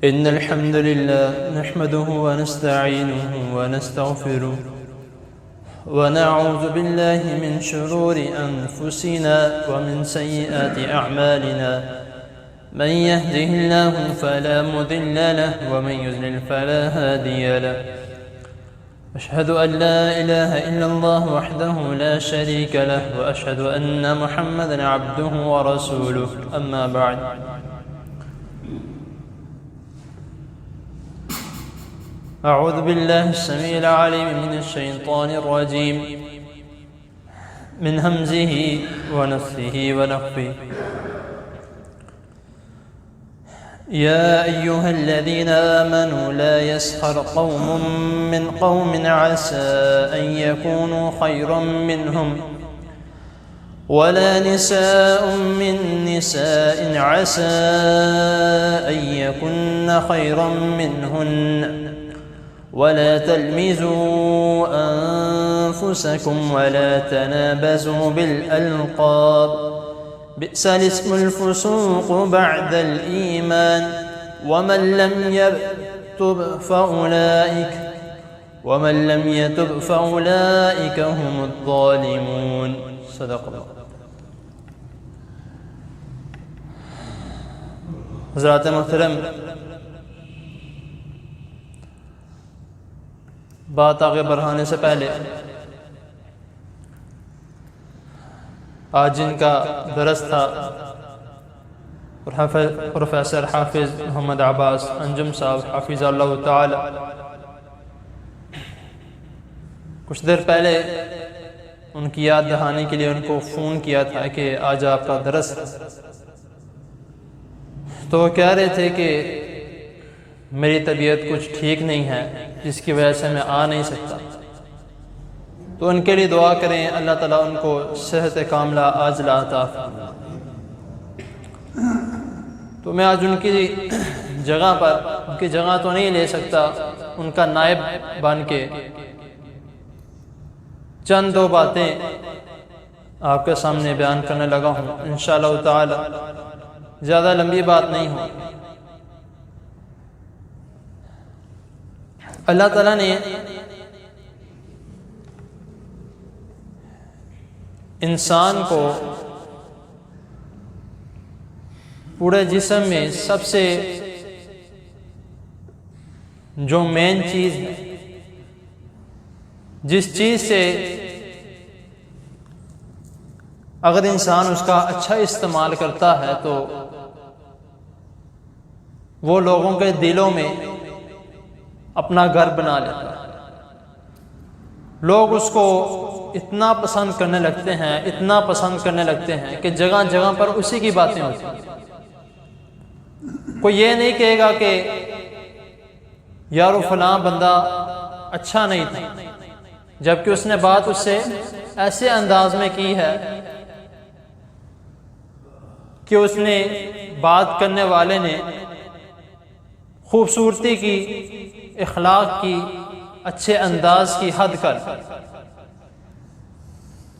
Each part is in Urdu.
إن الحمد لله نحمده ونستعينه ونستغفره ونعوذ بالله من شرور أنفسنا ومن سيئات أعمالنا من يهده الله فلا مضل له ومن يضلل فلا هادي له أشهد أن لا إله إلا الله وحده لا شريك له وأشهد أن محمدا عبده ورسوله أما بعد أعوذ بالله السميع العليم من الشيطان الرجيم من همزه ونفثه ونفثه يا أيها الذين آمنوا لا يسخر قوم من قوم عسى أن يكونوا خيرا منهم ولا نساء من نساء عسى أن يكن خيرا منهن ولا تلمزوا أنفسكم ولا تنابزوا بالألقاب بئس الاسم الفسوق بعد الإيمان ومن لم يتب فأولئك هم الظالمون صدق اللہ. حضرات محترم، بات آگے بڑھانے سے پہلے آج جن کا درس تھا پروفیسر حافظ محمد عباس انجم صاحب حافظ اللہ تعالی، کچھ دیر پہلے ان کی یاد دہانی کے لیے ان کو فون کیا تھا کہ آج آپ کا درس، تو وہ کہہ رہے تھے کہ میری طبیعت کچھ ٹھیک نہیں ہے جس کی وجہ سے میں آ نہیں سکتا، تو ان کے لیے دعا کریں اللہ تعالیٰ ان کو صحت کاملہ عاجلہ عطا فرمائے. تو میں آج ان کی جگہ پر، ان کی جگہ تو نہیں لے سکتا، ان کا نائب بن کے چند دو باتیں آپ کے سامنے بیان کرنے لگا ہوں. انشاءاللہ تعالی زیادہ لمبی بات نہیں ہو. اللہ تعالیٰ نے انسان کو پورے جسم میں سب سے جو مین چیز ہے، جس چیز سے اگر انسان اس کا اچھا استعمال کرتا ہے تو وہ لوگوں کے دلوں میں اپنا گھر بنا لیتا ہے. لوگ اس کو اتنا پسند کرنے لگتے ہیں، اتنا پسند کرنے لگتے ہیں کہ جگہ جگہ پر اسی کی باتیں ہوتی ہیں. کوئی یہ نہیں کہے گا کہ یارو فلاں بندہ اچھا نہیں تھا، جبکہ اس نے بات اس سے ایسے انداز میں کی ہے کہ اس نے بات کرنے والے نے خوبصورتی کی، اخلاق کی، اچھے انداز کی حد کر.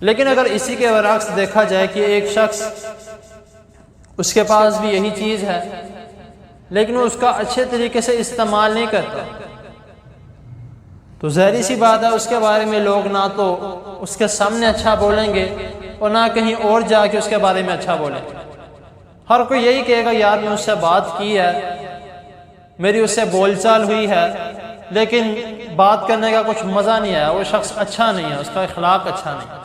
لیکن اگر اسی کے برعکس دیکھا جائے کہ ایک شخص اس کے پاس بھی یہی چیز ہے لیکن وہ اس کا اچھے طریقے سے استعمال نہیں کرتا، تو ظاہری سی بات ہے اس کے بارے میں لوگ نہ تو اس کے سامنے اچھا بولیں گے اور نہ کہیں اور جا کے اس کے بارے میں اچھا بولیں گے. ہر کوئی یہی کہے گا یار میں اس سے بات کی ہے، میری اس سے بول چال ہوئی ہے، لیکن بات کرنے کا کچھ مزہ نہیں آیا، وہ شخص اچھا نہیں ہے، اس کا اخلاق اچھا نہیں ہے.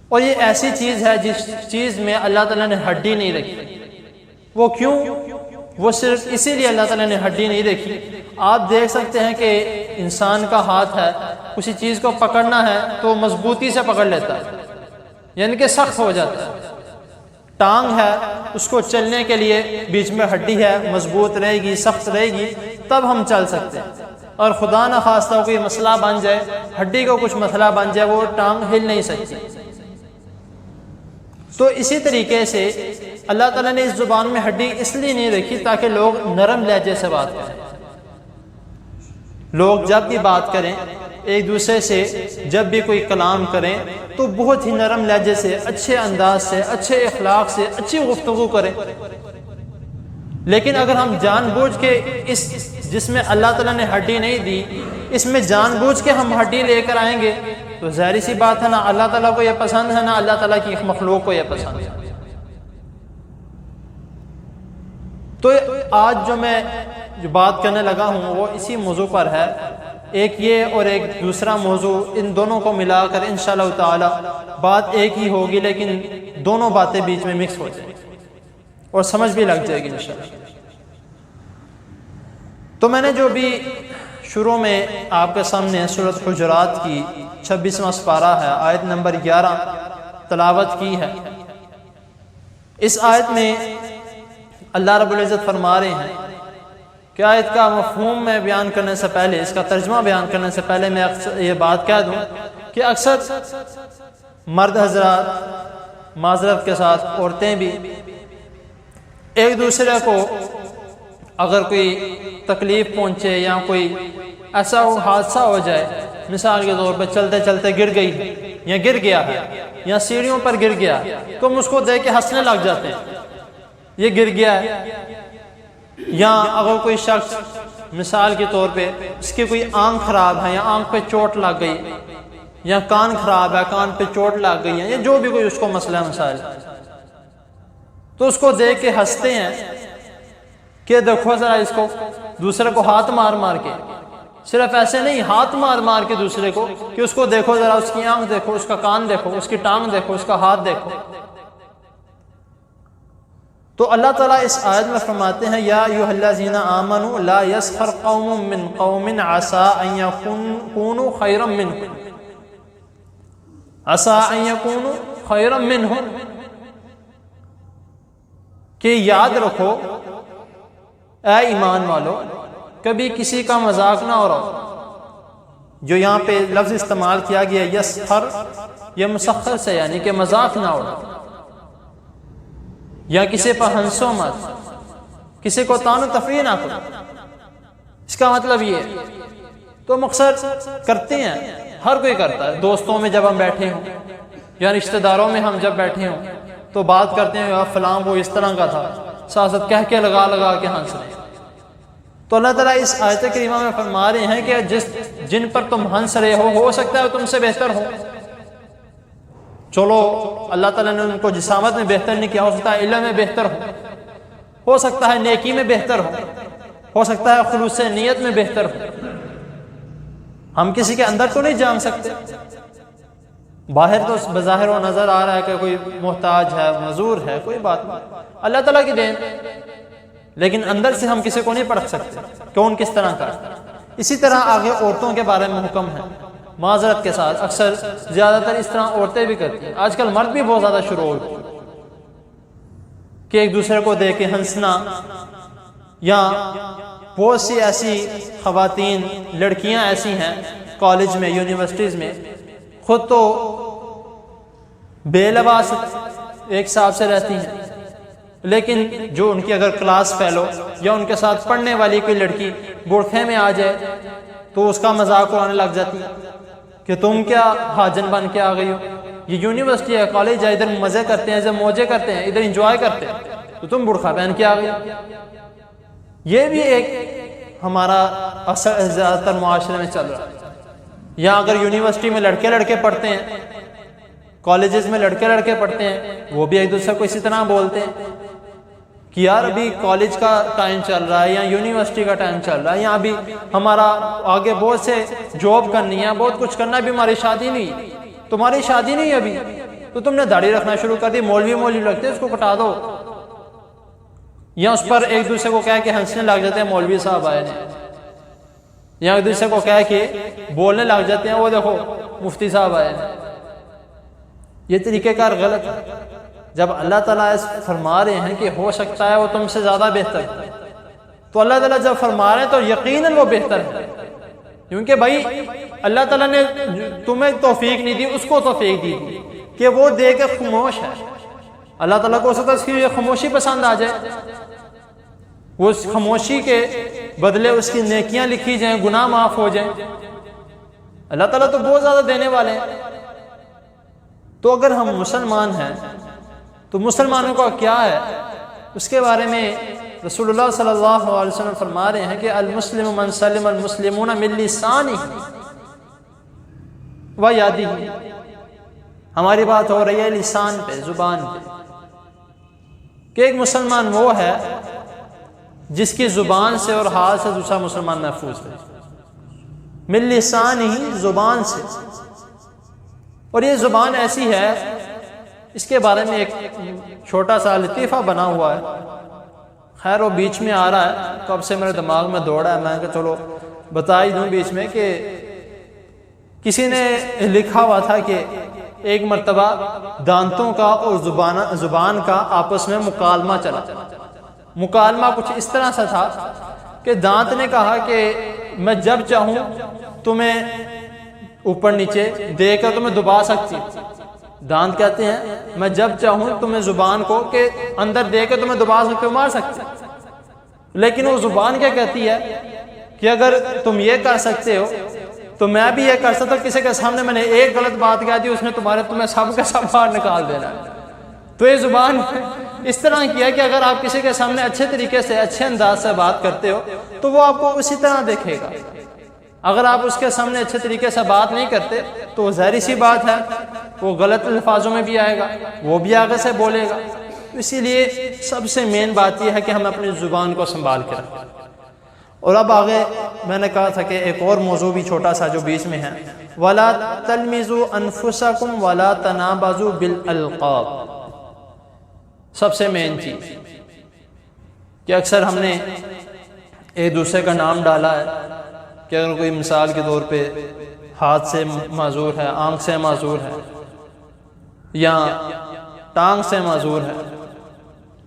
اور یہ ایسی چیز ہے جس چیز میں اللہ تعالیٰ نے ہڈی نہیں رکھی. وہ کیوں؟ وہ صرف اسی لیے اللہ تعالیٰ نے ہڈی نہیں رکھی. آپ دیکھ سکتے ہیں کہ انسان کا ہاتھ ہے، کسی چیز کو پکڑنا ہے تو مضبوطی سے پکڑ لیتا ہے، یعنی کہ سخت ہو جاتا ہے. ٹانگ ہے، اس کو چلنے کے لیے بیچ میں ہڈی ہے، مضبوط رہے گی، سخت رہے گی، تب ہم چل سکتے ہیں. اور خدا نہ خواستہ کوئی مسئلہ بن جائے، ہڈی کو کچھ مسئلہ بن جائے، وہ ٹانگ ہل نہیں سکتی. تو اسی طریقے سے اللہ تعالیٰ نے اس زبان میں ہڈی اس لیے نہیں رکھی تاکہ لوگ نرم لہجے سے بات کریں. لوگ جب بھی بات کریں ایک دوسرے سے جب بھی کوئی کلام کریں تو بہت ہی نرم لہجے سے، اچھے انداز سے، اچھے اخلاق سے، اچھی گفتگو کریں. لیکن اگر ہم جان بوجھ کے اس جس میں اللہ تعالیٰ نے ہڈی نہیں دی اس میں جان بوجھ کے ہم ہڈی لے کر آئیں گے تو ظاہری سی بات ہے نہ اللہ تعالیٰ کو یہ پسند ہے نہ اللہ تعالیٰ کی مخلوق کو یہ پسند ہے۔ تو آج جو میں بات کرنے لگا ہوں وہ اسی موضوع پر ہے، ایک یہ اور ایک دوسرا موضوع، ان دونوں کو ملا کر انشاءاللہ تعالی بات ایک ہی ہوگی لیکن دونوں باتیں بیچ میں مکس ہو جائیں گی اور سمجھ بھی لگ جائے گی انشاءاللہ۔ تو میں نے جو بھی شروع میں آپ کے سامنے سورۃ حجرات کی 26واں سپارہ ہے آیت نمبر 11 تلاوت کی ہے، اس آیت میں اللہ رب العزت فرما رہے ہیں کہ آیت کا مفہوم میں بیان کرنے سے پہلے، اس کا ترجمہ بیان کرنے سے پہلے میں یہ بات کہہ دوں کہ اکثر مرد حضرات معذرت کے ساتھ عورتیں بھی ایک دوسرے کو اگر کوئی تکلیف پہنچے یا کوئی ایسا حادثہ ہو جائے، مثال کے طور پہ چلتے چلتے گر گئی یا گر گیا ہے یا سیڑھیوں پر گر گیا تو ہم اس کو دیکھ کے ہنسنے لگ جاتے ہیں، یہ گر گیا ہے۔ یا اگر کوئی شخص مثال کے طور پہ اس کی کوئی آنکھ خراب ہے یا آنکھ پہ چوٹ لگ گئی یا کان خراب ہے کان پہ چوٹ لگ گئی ہے یا جو بھی کوئی اس کو مسئلہ مسائل، تو اس کو دیکھ کے ہنستے ہیں کہ دیکھو ذرا اس کو، دوسرے کو ہاتھ مار مار کے، صرف ایسے نہیں ہاتھ مار مار کے دوسرے کو کہ اس کو دیکھو ذرا، اس کی آنکھ دیکھو، اس کا کان دیکھو، اس کی ٹانگ دیکھو، اس کا ہاتھ دیکھو۔ تو اللہ تعالیٰ اس آیت میں فرماتے ہیں یا ایھا الذین آمنوا لا یسخر قوم من قوم عسى ان یکونوا خیرا منهم، عسى ان یکونوا خیرا منهم، کہ یاد رکھو اے ایمان والو کبھی کسی کا مذاق نہ اڑاؤ۔ جو یہاں پہ لفظ استعمال کیا گیا یسخر، یہ مسخر سے یعنی کہ مذاق نہ اڑاؤ یا کسی پر ہنسو مت، کسی کو تان و تفریح نہ کرو، اس کا مطلب یہ ہے۔ تو مقصد کرتے ہیں، ہر کوئی کرتا ہے، دوستوں میں جب ہم بیٹھے ہوں یا رشتہ داروں میں ہم جب بیٹھے ہوں تو بات کرتے ہیں یا فلاں وہ اس طرح کا تھا، ساتھ ساتھ کہہ کے لگا لگا کے ہنس رہے ہیں۔ تو اللہ تعالیٰ اس آیت کریمہ میں فرما رہے ہیں کہ جن پر تم ہنس رہے ہو سکتا ہے وہ تم سے بہتر ہو۔ چلو اللہ تعالیٰ نے ان کو جسامت میں بہتر نہیں کیا، ہو سکتا ہے علم میں بہتر ہو سکتا ہے نیکی میں بہتر ہو سکتا ہے خلوص نیت میں بہتر ہو۔ ہم کسی کے اندر تو نہیں جان سکتے، باہر تو بظاہر وہ نظر آ رہا ہے کہ کوئی محتاج ہے، معذور ہے، کوئی بات نہیں، اللہ تعالیٰ کی دین، لیکن اندر سے ہم کسی کو نہیں پرکھ سکتے کون کس طرح کا۔ اسی طرح آگے عورتوں کے بارے میں حکم ہے، معذرت کے ساتھ اکثر زیادہ تر اس طرح عورتیں بھی کرتی ہیں، آج کل مرد بھی بہت زیادہ شروع ہو گئے کہ ایک دوسرے کو دیکھ کے ہنسنا، یا بہت سی ایسی خواتین لڑکیاں ایسی ہیں کالج میں یونیورسٹیز میں خود تو بے لباس ایک حساب سے رہتی ہیں، لیکن جو ان کی اگر کلاس فیلو یا ان کے ساتھ پڑھنے والی کوئی لڑکی برقعے میں آ جائے تو اس کا مذاق اڑانے لگ جاتی ہے کہ تم کیا حاجن بن کے آ گئی ہو، یہ یونیورسٹی ہے، کالج ہے، ادھر مزے کرتے ہیں، ادھر موجے کرتے ہیں، ادھر انجوائے کرتے ہیں، تو تم برقعہ پہن کے آ گئی۔ یہ بھی ایک ہمارا اثر زیادہ تر معاشرے میں چل رہا ہے۔ یا اگر یونیورسٹی میں لڑکے پڑھتے ہیں، کالجز میں لڑکے پڑھتے ہیں، وہ بھی ایک دوسرے کو اسی طرح بولتے ہیں کہ یار ابھی کالج کا ٹائم چل رہا ہے یا یونیورسٹی کا ٹائم چل رہا ہے، یا ابھی ہمارا آگے بہت سے جاب کرنی ہے، بہت کچھ کرنا ہے، ابھی ہماری شادی نہیں، تمہاری شادی نہیں ابھی، تو تم نے داڑھی رکھنا شروع کر دی، مولوی لگتے ہیں، اس کو کٹا دو، یا اس پر ایک دوسرے کو کہہ کے ہنسنے لگ جاتے ہیں مولوی صاحب آئے ہیں، یا ایک دوسرے کو کہہ کے بولنے لگ جاتے ہیں وہ دیکھو مفتی صاحب آئے ہیں۔ یہ طریقہ کار غلط ہے۔ جب اللہ تعالیٰ فرما رہے ہیں کہ ہو سکتا ہے وہ تم سے زیادہ بہتر ہے، تو اللہ تعالیٰ جب فرما رہے ہیں تو یقیناً وہ بہتر ہے، کیونکہ بھائی اللہ تعالیٰ نے تمہیں توفیق نہیں دی، اس کو توفیق دی کہ وہ دے کے خاموش ہے۔ اللہ تعالیٰ کو ہو سکتا ہے اس کی یہ خاموشی پسند آ جائے، وہ اس خاموشی کے بدلے اس کی نیکیاں لکھی جائیں، گناہ معاف ہو جائیں۔ اللہ تعالیٰ تو بہت زیادہ دینے والے ہیں۔ تو اگر ہم مسلمان ہیں تو مسلمانوں کا کیا ہے اس کے بارے میں رسول اللہ صلی اللہ علیہ وسلم فرما رہے ہیں کہ المسلم من سلم المسلمون من لسانہ و یادہ. ہماری بات ہو رہی ہے لسان پہ، زبان پہ، کہ ایک مسلمان وہ ہے جس کی زبان سے اور ہاتھ سے دوسرا مسلمان محفوظ ہے. من لسان ہی، زبان سے. اور یہ زبان ایسی ہے، اس کے بارے میں ایک چھوٹا سا لطیفہ بنا ہوا ہے. خیر وہ بیچ میں آ رہا ہے تو اب سے میرے دماغ میں دوڑا ہے، میں کہا چلو بتا ہی دوں بیچ میں کہ کسی نے لکھا ہوا تھا کہ ایک مرتبہ دانتوں کا اور زبان کا آپس میں مکالمہ چلا. مکالمہ کچھ اس طرح سے تھا کہ دانت نے کہا کہ میں جب چاہوں تمہیں اوپر نیچے دے کر تمہیں دبا سکتی ہوں. دانت کہتے ہیں میں جب چاہوں تمہیں زبان کو کہ اندر دے کر تمہیں دبا سکتے ہو، مار سکتے. لیکن وہ زبان کیا کہتی ہے کہ اگر تم یہ کر سکتے ہو تو میں بھی یہ کر سکتا ہوں. کسی کے سامنے میں نے ایک غلط بات کہہ دی، اس نے تمہیں سب کا سب باہر نکال دینا ہے. تو یہ زبان اس طرح کیا کہ اگر آپ کسی کے سامنے اچھے طریقے سے، اچھے انداز سے بات کرتے ہو تو وہ آپ کو اسی طرح دیکھے گا. اگر آپ اس کے سامنے اچھے طریقے سے بات نہیں کرتے تو وہ ظاہری سی بات ہے وہ غلط الفاظوں میں بھی آئے گا، وہ بھی آگے سے بولے گا. اسی لیے سب سے مین بات یہ ہے کہ ہم اپنی زبان کو سنبھال کے رکھیں. اور اب آگے میں نے کہا تھا کہ ایک اور موضوع بھی چھوٹا سا جو بیچ میں ہے، وَلَا تَلْمِزُوا أَنفُسَكُمْ وَلَا تَنَابَزُوا بِالْأَلْقَابِ. سب سے مین چیز کہ اکثر ہم نے ایک دوسرے کا نام ڈالا ہے کہ اگر کوئی مثال کے طور پہ ہاتھ سے معذور ہے، آنکھ سے معذور ہے یا ٹانگ سے معذور ہے،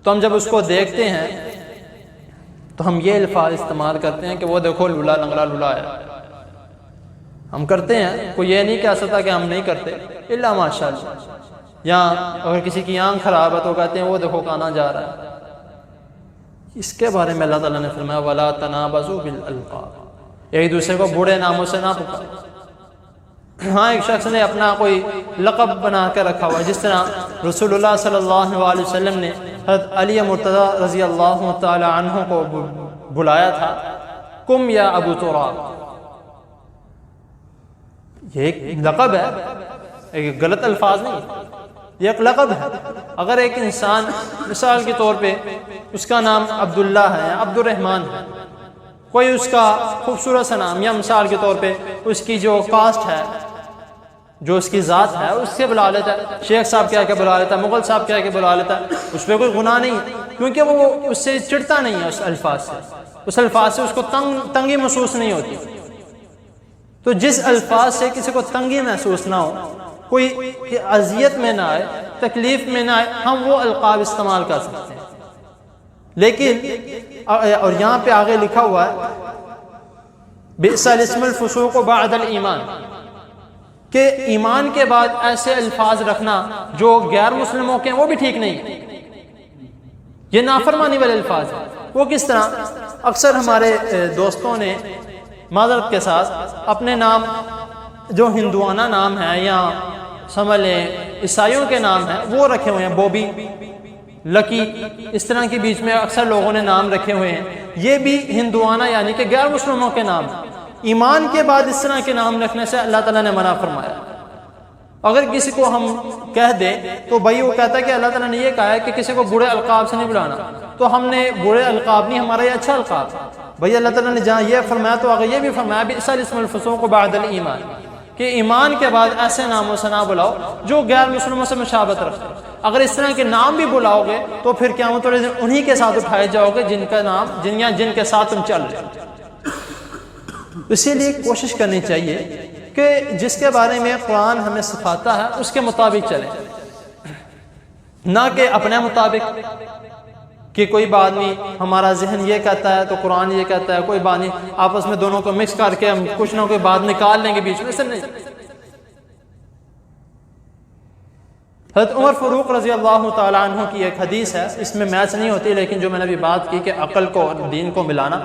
تو ہم جب اس کو دیکھتے ہیں تو ہم یہ الفاظ استعمال کرتے ہیں کہ وہ دیکھو لولا لنگڑا لولا ہے. ہم کرتے ہیں، کوئی یہ نہیں کہہ سکتا کہ ہم نہیں کرتے الا ماشاء اللہ. یا اگر کسی کی آنکھ خراب ہے تو کہتے ہیں وہ دیکھو کانا جا رہا ہے. اس کے بارے میں اللہ تعالیٰ نے فرمایا وَلَا تَنَابَزُوا بِالْأَلْقَابِ، ایک دوسرے کو برے ناموں سے نہ پکارو. ہاں ایک شخص نے اپنا کوئی لقب بنا کے رکھا ہوا، جس طرح رسول اللہ صلی اللہ علیہ وسلم نے حضرت علی مرتضیٰ رضی اللہ تعالی عنہ کو بلایا تھا کم یا ابو تراب. یہ ایک لقب ہے، ایک غلط الفاظ نہیں، یہ ایک لقب ہے. اگر ایک انسان مثال کے طور پہ اس کا نام عبداللہ ہے یا عبد الرحمن ہے، کوئی اس کا خوبصورت سا نام، یا مثال کے طور پہ اس کی جو کاسٹ ہے، جو اس کی ذات ہے، اس سے بلا لیتا ہے، شیخ صاحب کہہ کے بلا لیتا ہے، مغل صاحب کہہ کے بلا لیتا ہے، اس پہ کوئی گناہ نہیں ہے کیونکہ وہ اس سے چڑھتا نہیں ہے. اس الفاظ سے اس کو تنگی محسوس نہیں ہوتی. تو جس الفاظ سے کسی کو تنگی محسوس نہ ہو، کوئی اذیت میں نہ آئے، تکلیف میں نہ آئے، ہم وہ القاب استعمال کر سکتے ہیں. لیکن اور یہاں پہ آگے لکھا ہوا ہے بئس الاسم الفسوق بعد الایمان، کہ ایمان کے بعد ایسے الفاظ رکھنا جو غیر مسلموں کے ہیں وہ بھی ٹھیک نہیں. یہ نافرمانی والے الفاظ ہیں. وہ کس طرح؟ اکثر ہمارے دوستوں نے معذرت کے ساتھ اپنے نام جو ہندوانہ نام ہیں یا سمجھ لیں عیسائیوں کے نام ہیں وہ رکھے ہوئے ہیں، بوبی، لکی، اس طرح کے بیچ میں اکثر لوگوں نے نام رکھے ہوئے ہیں. یہ بھی ہندوانہ یعنی کہ غیر مسلموں کے نام ہیں. ایمان کے بعد اس طرح کے نام رکھنے سے اللہ تعالیٰ نے منع فرمایا. اگر کسی کو ہم کہہ دیں تو بھائی وہ کہتا ہے کہ اللہ تعالیٰ نے یہ کہا ہے کہ کسی کو برے القاب سے نہیں بلانا، تو ہم نے برے القاب نہیں، ہمارا یہ اچھا القاب. بھائی اللہ تعالیٰ نے جہاں یہ فرمایا تو آگے یہ بھی فرمایا بئس الاسم الفسوق بعد الایمان، کہ ایمان کے بعد ایسے ناموں سے نہ بلاؤ جو غیر مسلموں سے مشابہت رکھتے. اگر اس طرح کے نام بھی بلاؤ گے تو پھر قیامت والے دن انہی کے ساتھ اٹھائے جاؤ گے جن کا نام جن کے ساتھ تم چل رہے ہو. اسی لیے کوشش کرنی چاہیے کہ جس کے بارے میں قرآن ہمیں سکھاتا ہے اس کے مطابق چلیں، نہ کہ اپنے مطابق، کہ کوئی بات نہیں ہمارا ذہن یہ کہتا ہے تو قرآن یہ کہتا ہے، کوئی بات نہیں آپس میں دونوں کو مکس کر کے ہم کچھ نہ کوئی بات نکال لیں گے بیچ میں. ایسا نہیں. حضرت عمر فاروق رضی اللہ تعالیٰ عنہ کی ایک حدیث ہے، اس میں میچ نہیں ہوتی لیکن جو میں نے ابھی بات کی کہ عقل کو اور دین کو ملانا،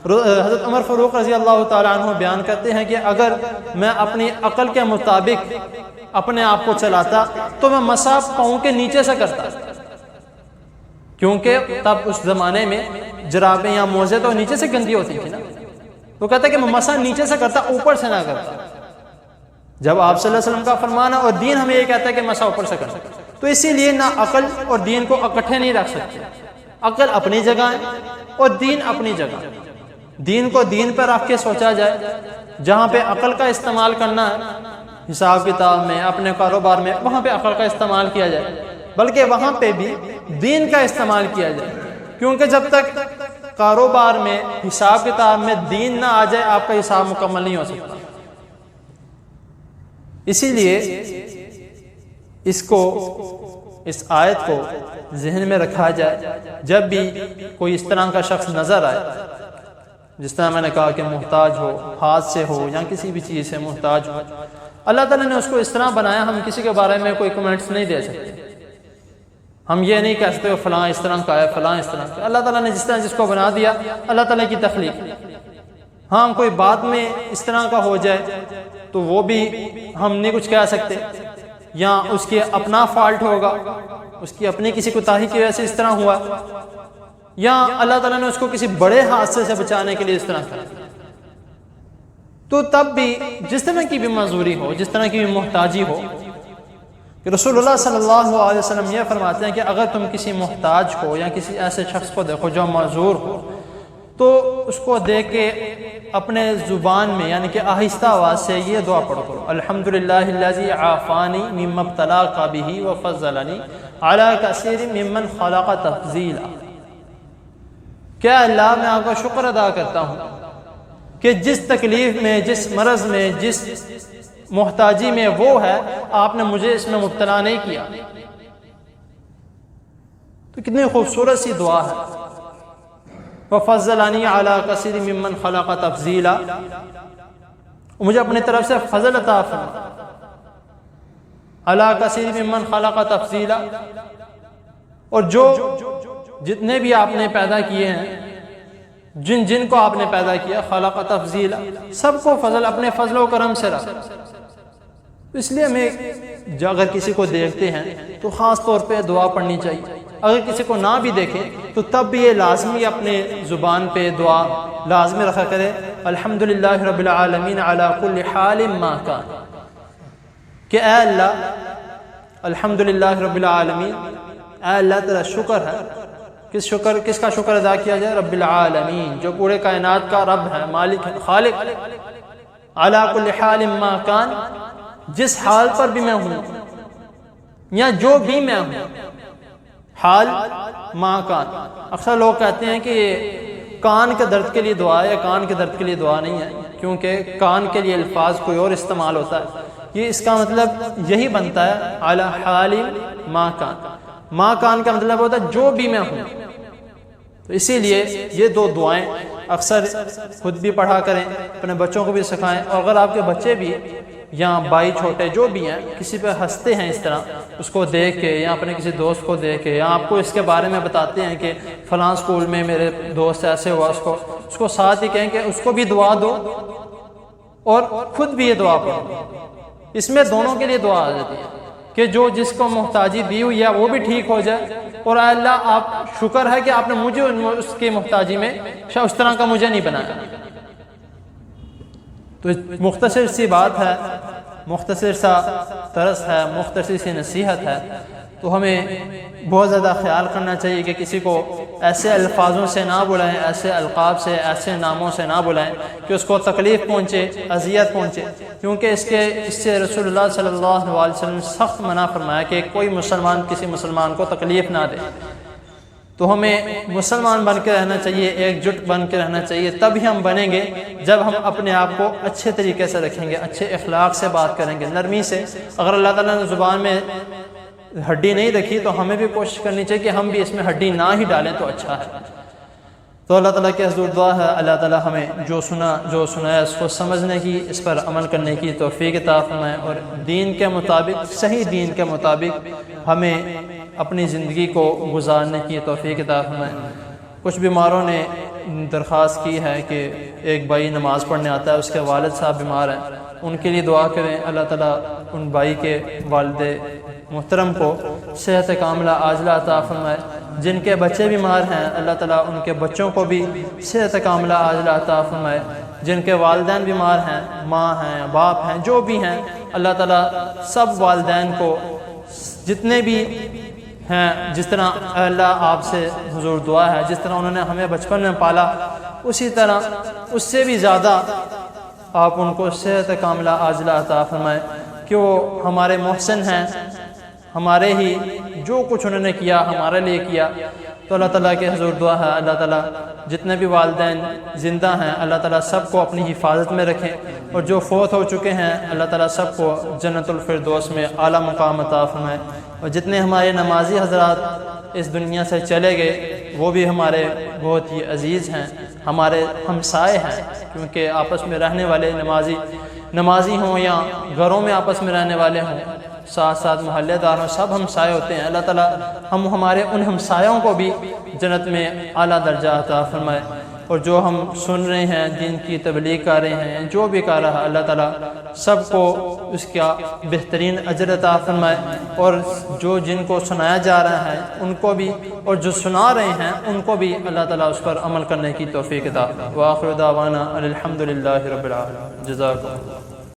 حضرت عمر فاروق رضی اللہ تعالیٰ عنہ بیان کرتے ہیں کہ اگر میں اپنی عقل کے مطابق اپنے آپ کو چلاتا تو میں مسح پاؤں کے نیچے سے کرتا. کیونکہ تب اس زمانے میں جرابیں یا موزے تو نیچے سے گندی ہوتی تھی نا، تو کہتا ہے کہ میں مسح نیچے سے کرتا، اوپر سے نہ کرتا۔ جب آپ صلی اللہ علیہ وسلم کا فرمانا اور دین ہمیں یہ کہتا ہے کہ مسح اوپر سے کرتا، تو اسی لیے نہ عقل اور دین کو اکٹھے نہیں رکھ سکتے۔ عقل اپنی جگہ ہے اور دین اپنی جگہ۔ دین کو دین پر رکھ کے سوچا جائے، جہاں پہ عقل کا استعمال کرنا ہے حساب کتاب میں، اپنے کاروبار میں، وہاں پہ عقل کا استعمال کیا جائے، بلکہ وہاں پہ بھی دین کا استعمال کیا جائے، کیونکہ جب تک کاروبار میں حساب کتاب میں دین نہ آ جائے آپ کا حساب مکمل نہیں ہو سکتا۔ اسی لیے اس آیت کو ذہن میں رکھا جائے، جب بھی کوئی اس طرح کا شخص نظر آئے، جس طرح میں نے کہا کہ محتاج ہو، ہاتھ سے ہو یا کسی بھی چیز سے محتاج ہو، اللہ تعالیٰ نے اس کو اس طرح بنایا، ہم کسی کے بارے میں کوئی کمنٹس نہیں دے سکتے۔ ہم یہ نہیں کہہ سکتے فلاں اس طرح کا ہے، فلاں اس طرح کا۔ اللہ تعالیٰ نے جس طرح جس کو بنا دیا، اللہ تعالیٰ کی تخلیق۔ ہاں کوئی بات میں اس طرح کا ہو جائے تو وہ بھی ہم نہیں کچھ کہہ سکتے، یا اس کے اپنا فالٹ ہوگا، اس کی اپنی کسی کوتاہی کی وجہ سے اس طرح ہوا، یا اللہ تعالیٰ نے اس کو کسی بڑے حادثے سے بچانے کے لیے اس طرح کرا، تو تب بھی جس طرح کی بھی معذوری ہو، جس طرح کی بھی محتاجی ہو، کہ رسول اللہ صلی اللہ علیہ وسلم یہ فرماتے ہیں کہ اگر تم کسی محتاج کو یا کسی ایسے شخص کو دیکھو جو معذور ہو، تو اس کو دیکھ کے اپنے زبان میں یعنی کہ آہستہ آواز سے یہ دعا پڑھو کرو، الحمدللہ الذی عافانی مما ابتلاک بہ وفضلنی علی کثیر ممن خلق تفضیلا۔ کیا اللہ میں آپ کا شکر ادا کرتا ہوں کہ جس تکلیف میں، جس مرض میں، جس محتاجی میں وہ ہے، آپ نے مجھے اس میں مبتلا نہیں کیا۔ تو کتنی خوبصورت سی دعا ہے، وَفَضَّلَنِي عَلَىٰ كَثِيرٍ مِّمَّنْ خَلَقَ تَفْضِيلًا، مجھے اپنی طرف سے فضل عطا فرما، عَلَىٰ كَثِيرٍ مِّمَّنْ خَلَقَ تَفْضِيلًا، اور جو جتنے بھی آپ نے پیدا کیے ہیں، جن کو آپ نے پیدا کیا، خلق تفضیلا، سب کو فضل اپنے فضل و کرم سے رکھ۔ اس لیے ہمیں اگر کسی کو دیکھتے ہیں تو خاص طور پہ دعا پڑھنی چاہیے، اگر کسی کو نہ بھی دیکھیں تو تب بھی یہ لازمی اپنے زبان پہ دعا لازمی رکھا کرے، الحمدللہ رب العالمین علی کل حال ما کان، کہ اے اللہ الحمدللہ رب العالمین، اے اللہ تیرا شکر ہے، کس کا شکر ادا کیا جائے؟ رب العالمین، جو پورے کائنات کا رب ہے، مالک ہے، خالق، علی کل حال ما کان، جس حال پر بھی میں ہوں یا جو بھی میں ہوں، حال ما کان۔ اکثر لوگ کہتے ہیں کہ یہ کان کے درد کے لیے دعا ہے، یا کان کے درد کے لیے دعا نہیں ہے، کیونکہ کان کے لیے الفاظ کوئی اور استعمال ہوتا ہے، یہ اس کا مطلب یہی بنتا ہے علی حال ما کان۔ ما کان کا مطلب ہوتا ہے جو بھی میں ہوں۔ تو اسی لیے یہ دو دعائیں اکثر خود بھی پڑھا کریں، اپنے بچوں کو بھی سکھائیں، اور اگر آپ کے بچے بھی یا بھائی چھوٹے جو بھی ہیں کسی پہ ہنستے ہیں اس طرح، اس کو دیکھ کے یا اپنے کسی دوست کو دیکھ کے، یا آپ کو اس کے بارے میں بتاتے ہیں کہ فلاں اسکول میں میرے دوست ایسے ہوا، اس کو ساتھ ہی کہیں کہ اس کو بھی دعا دو اور خود بھی یہ دعا پڑھو۔ اس میں دونوں کے لیے دعا آ جاتی ہے کہ جو جس کو محتاجی دی ہوئی ہے وہ بھی ٹھیک ہو جائے، اور اے اللہ آپ شکر ہے کہ آپ نے مجھے اس کی محتاجی میں اس طرح کا مجھے نہیں بنایا۔ تو مختصر سی بات ہے، مختصر سا طرز ہے، مختصر سی نصیحت ہے، تو ہمیں بہت زیادہ خیال کرنا چاہیے کہ کسی کو ایسے الفاظوں سے نہ بلائیں، ایسے القاب سے، ایسے ناموں سے نہ بلائیں کہ اس کو تکلیف پہنچے، اذیت پہنچے، کیونکہ اس سے رسول اللہ صلی اللہ علیہ وسلم سخت منع فرمایا کہ کوئی مسلمان کسی مسلمان کو تکلیف نہ دے۔ تو ہمیں مسلمان بن کے رہنا چاہیے، ایک جٹ بن کے رہنا چاہیے، تب ہی ہم بنیں گے جب ہم اپنے آپ کو اچھے طریقے سے رکھیں گے، اچھے اخلاق سے بات کریں گے، نرمی سے۔ اگر اللہ تعالیٰ نے زبان میں ہڈی نہیں رکھی تو ہمیں بھی کوشش کرنی چاہیے کہ ہم بھی اس میں ہڈی نہ ہی ڈالیں تو اچھا ہے۔ تو اللہ تعالیٰ کی حضور دعا ہے اللہ تعالیٰ ہمیں جو سنا ہے اس کو سمجھنے کی، اس پر عمل کرنے کی توفیق عطا فرمائے، اور دین کے مطابق، صحیح دین کے مطابق ہمیں اپنی زندگی کو گزارنے کی توفیق عطا فرمائے۔ کچھ بیماروں نے درخواست کی ہے کہ ایک بھائی نماز پڑھنے آتا ہے، اس کے والد صاحب بیمار ہیں، ان کے لیے دعا کریں، اللہ تعالیٰ ان بھائی کے والد محترم کو صحت کاملہ عاجلہ عطا فرمائے، جن کے بچے بیمار ہیں اللہ تعالیٰ ان کے بچوں کو بھی صحت کاملہ عاجلہ عطا فرمائے، جن کے والدین بیمار ہیں، ماں ہیں، باپ ہیں، جو بھی ہیں، اللہ تعالیٰ سب والدین کو جتنے بھی ہیں، جس طرح اللہ آپ سے حضور دعا ہے جس طرح انہوں نے ہمیں بچپن میں پالا اسی طرح اس سے بھی زیادہ آپ ان کو صحت کاملہ عاجلہ عطا فرمائے کہ وہ ہمارے محسن ہیں، ہمارے ہی جو کچھ انہوں نے کیا ہمارے لیے کیا۔ تو اللہ تعالیٰ کے حضور دعا ہے اللہ تعالیٰ جتنے بھی والدین زندہ ہیں اللہ تعالیٰ سب کو اپنی حفاظت میں رکھیں، اور جو فوت ہو چکے ہیں اللہ تعالیٰ سب کو جنت الفردوس میں اعلیٰ مقام عطا فرمائے، اور جتنے ہمارے نمازی حضرات اس دنیا سے چلے گئے وہ بھی ہمارے بہت ہی عزیز ہیں، ہمارے ہمسائے ہیں، کیونکہ آپس میں رہنے والے نمازی ہوں یا گھروں میں آپس میں رہنے والے ہوں، ساتھ ساتھ محلے دار ہوں، سب ہمسائے ہوتے ہیں۔ اللہ تعالیٰ ہمارے ان ہمسایوں کو بھی جنت میں اعلیٰ درجہ عطا فرمائے، اور جو ہم سن رہے ہیں دین کی تبلیغ کر رہے ہیں، جو بھی کر رہا اللہ تعالیٰ سب کو اس کا بہترین اجر عطا فرمائے، اور جو جن کو سنایا جا رہا ہے ان کو بھی، اور جو سنا رہے ہیں ان کو بھی اللہ تعالیٰ اس پر عمل کرنے کی توفیق عطا۔ وآخر دعوانا الحمد للہ رب العالمین۔ جزاکم اللہ۔